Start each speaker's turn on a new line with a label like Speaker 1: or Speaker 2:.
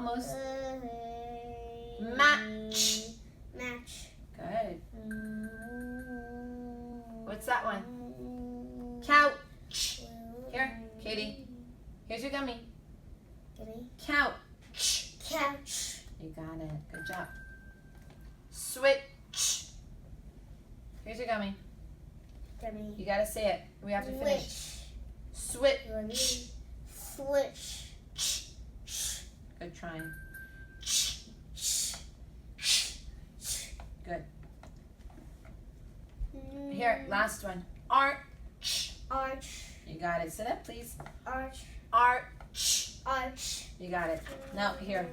Speaker 1: Almost. Match.
Speaker 2: Match.
Speaker 1: Good. What's that one? Couch. Here, Katie. Here's your gummy. Couch.
Speaker 2: Couch.
Speaker 1: You got it. Good job. Switch. Here's your gummy.
Speaker 2: Gummy.
Speaker 1: You gotta say it. We have to finish. Switch.
Speaker 2: Switch.
Speaker 1: Good trying. Good. Here, last one. Arch.
Speaker 2: Arch.
Speaker 1: You got it. Sit up, please.
Speaker 2: Arch.
Speaker 1: Arch.
Speaker 2: Arch.
Speaker 1: You got it. Now, here.